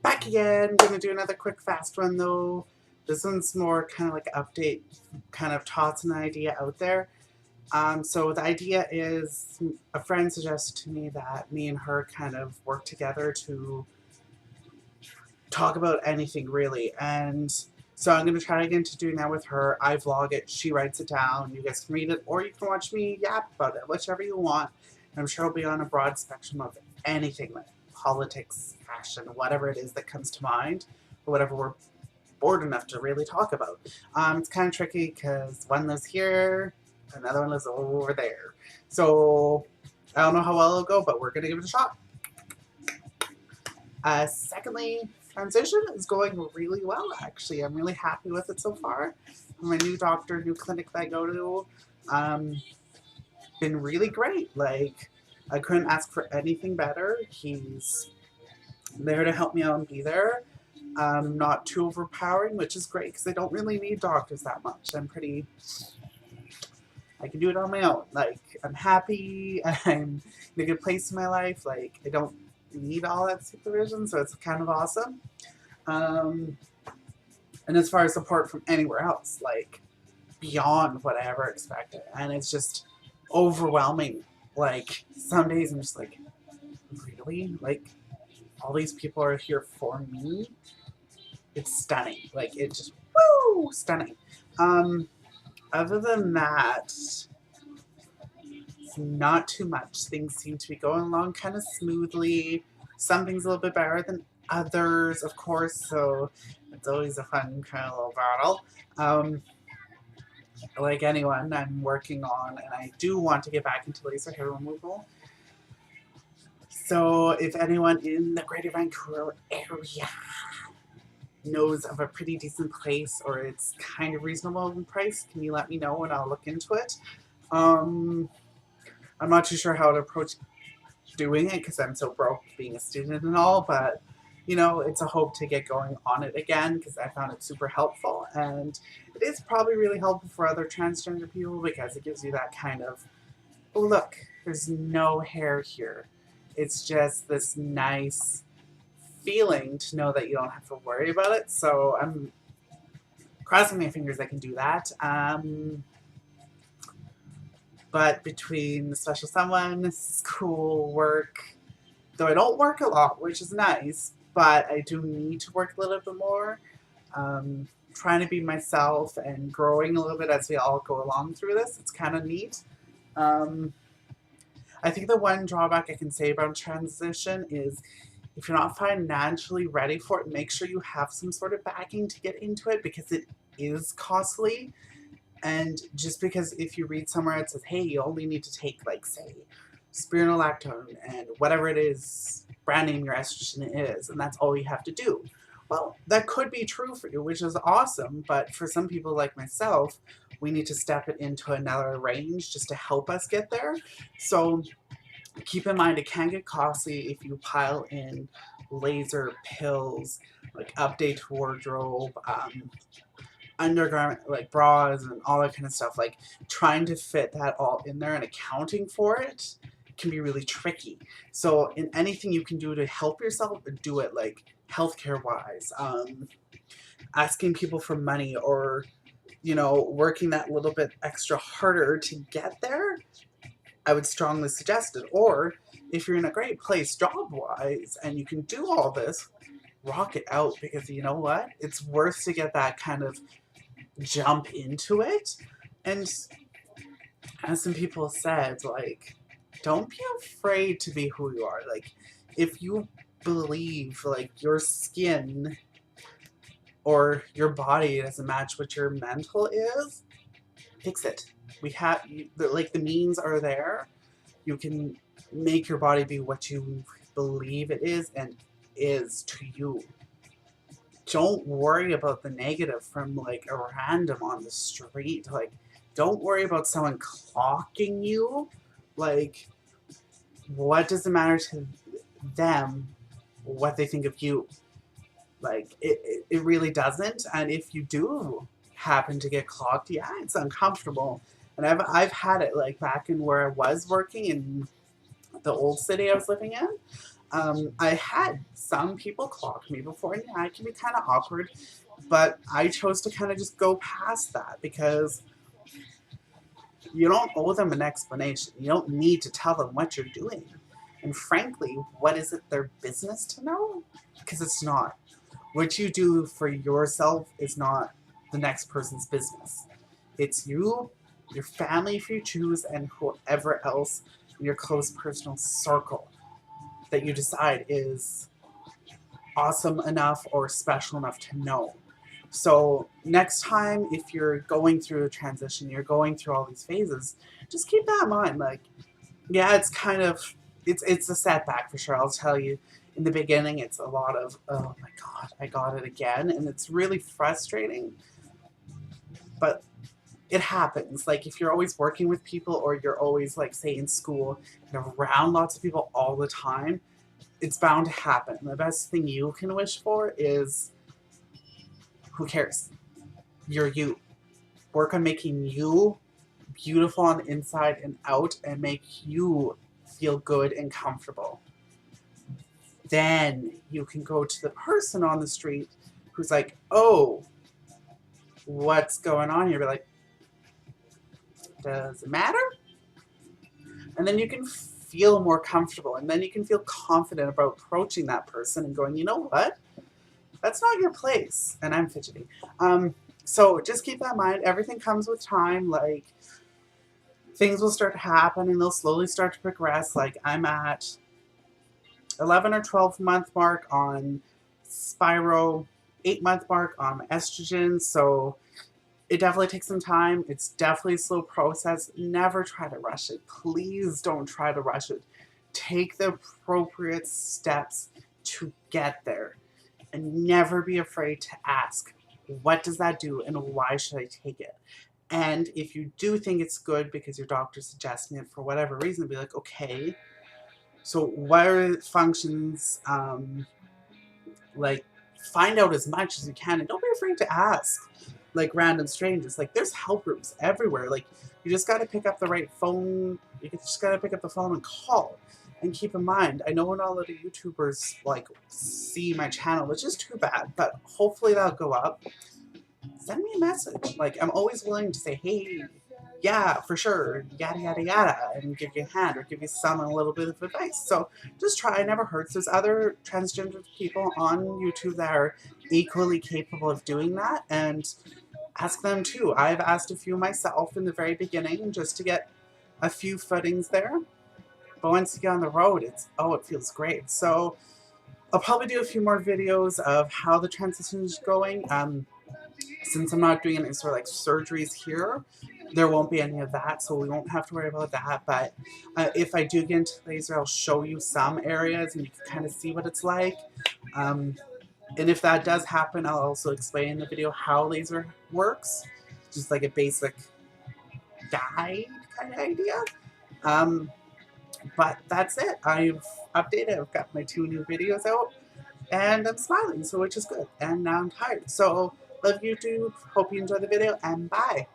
back again. Gonna do another quick fast one though. This one's more kind of like update, kind of toss an idea out there. So the idea is a friend suggested to me that me and her kind of work together to talk about anything really. And so I'm going to try again to doing that with her. I vlog it, she writes it down, you guys can read it, or you can watch me yap about it, whichever you want. And I'm sure it'll be on a broad spectrum of anything, like politics, fashion, whatever it is that comes to mind, or whatever we're bored enough to really talk about. It's kind of tricky because one lives here, another one lives over there. So I don't know how well it'll go, but we're going to give it a shot. Secondly, transition is going really well, actually. I'm really happy with it so far. My new doctor, new clinic that I go to, been really great. Like, I couldn't ask for anything better. He's there to help me out and be there. Not too overpowering, which is great because I don't really need doctors that much. I can do it on my own. Like, I'm happy. I'm in a good place in my life. Like, I don't need all that supervision, so it's kind of awesome. And as far as support from anywhere else, like, beyond what I ever expected. And it's just overwhelming. Like, some days I'm just like, really? Like, all these people are here for me? It's stunning. Like, it just, woo, stunning. Other than that, it's not too much. Things seem to be going along kind of smoothly. Some things a little bit better than others, of course, so it's always a fun kind of little battle. Like anyone, I'm working on, and I do want to get back into laser hair removal. So if anyone in the Greater Vancouver area knows of a pretty decent place, or it's kind of reasonable in price, can you let me know and I'll look into it. I'm not too sure how to approach doing it because I'm so broke being a student and all, but you know, it's a hope to get going on it again because I found it super helpful, and it is probably really helpful for other transgender people because it gives you that kind of, oh look, there's no hair here. It's just this nice feeling to know that you don't have to worry about it. So I'm crossing my fingers I can do that. But between the special someone, school, work, though I don't work a lot, which is nice, but I do need to work a little bit more. Trying to be myself and growing a little bit as we all go along through this. It's kind of neat. I think the one drawback I can say about transition is if you're not financially ready for it, make sure you have some sort of backing to get into it because it is costly. And just because if you read somewhere it says, hey, you only need to take, like, say, spironolactone and whatever it is, brand name your estrogen is, and that's all you have to do. Well, that could be true for you, which is awesome, but for some people like myself, we need to step it into another range just to help us get there. So keep in mind, it can get costly if you pile in laser pills, like update wardrobe, undergarment, like bras and all that kind of stuff. Like, trying to fit that all in there and accounting for it can be really tricky. So in anything you can do to help yourself, do it, like healthcare wise, asking people for money, or you know, working that little bit extra harder to get there, I would strongly suggest it. Or if you're in a great place job wise and you can do all this, rock it out, because you know what, it's worth to get that kind of jump into it. And as some people said, like, don't be afraid to be who you are. Like, if you believe like your skin or your body doesn't match what your mental is, fix it. We have, like, the means are there. You can make your body be what you believe it is and is to you. Don't worry about the negative from, like, a random on the street. Like, don't worry about someone clocking you. Like, what does it matter to them what they think of you? Like, it really doesn't. And if you do happen to get clocked, yeah, it's uncomfortable. And I've had it, like, back in where I was working in the old city I was living in. I had some people clock me before, and yeah, it can be kind of awkward, but I chose to kind of just go past that because you don't owe them an explanation. You don't need to tell them what you're doing. And frankly, what is it their business to know? Because it's not. What you do for yourself is not the next person's business. It's you, your family if you choose, and whoever else in your close personal circle that you decide is awesome enough or special enough to know. So next time, if you're going through a transition, you're going through all these phases, just keep that in mind. Like, yeah, it's kind of it's a setback for sure. I'll tell you, in the beginning, it's a lot of oh my god, I got it again, and it's really frustrating. But it happens. Like if you're always working with people, or you're always like say in school and around lots of people all the time, it's bound to happen. The best thing you can wish for is who cares? You're you. Work on making you beautiful on the inside and out and make you feel good and comfortable. Then you can go to the person on the street who's like, oh, what's going on here? Be like, does it matter? And then you can feel more comfortable, and then you can feel confident about approaching that person and going, you know what? That's not your place. And I'm fidgety. So just keep that in mind. Everything comes with time. Like things will start to happen and they'll slowly start to progress. Like I'm at 11 or 12 month mark on Spiro, 8-month mark on estrogen. So it definitely takes some time. It's definitely a slow process. Never try to rush it. Please don't try to rush it. Take the appropriate steps to get there. And never be afraid to ask, what does that do and why should I take it? And if you do think it's good because your doctor's suggesting it for whatever reason, be like, okay, so what are the functions? Like, find out as much as you can, and don't be afraid to ask, like random strangers. Like, there's help groups everywhere. Like, you just got to pick up the right phone. You just got to pick up the phone and call. And keep in mind, I know not a lot of YouTubers like see my channel, which is too bad, but hopefully that'll go up. Send me a message. Like, I'm always willing to say, hey, yeah, for sure, yada, yada, yada, and give you a hand or give you some a little bit of advice. So just try, it never hurts. There's other transgender people on YouTube that are equally capable of doing that, and ask them too. I've asked a few myself in the very beginning just to get a few footings there. But once you get on the road, it feels great. So I'll probably do a few more videos of how the transition is going. Since I'm not doing any sort of like surgeries here, there won't be any of that, so we won't have to worry about that. But if I do get into laser, I'll show you some areas and you can kind of see what it's like. And if that does happen, I'll also explain in the video how laser works, just like a basic guide kind of idea. But that's it. I've updated. I've got my 2 new videos out, and I'm smiling, so which is good. And now I'm tired. So love YouTube. Hope you enjoy the video, and bye.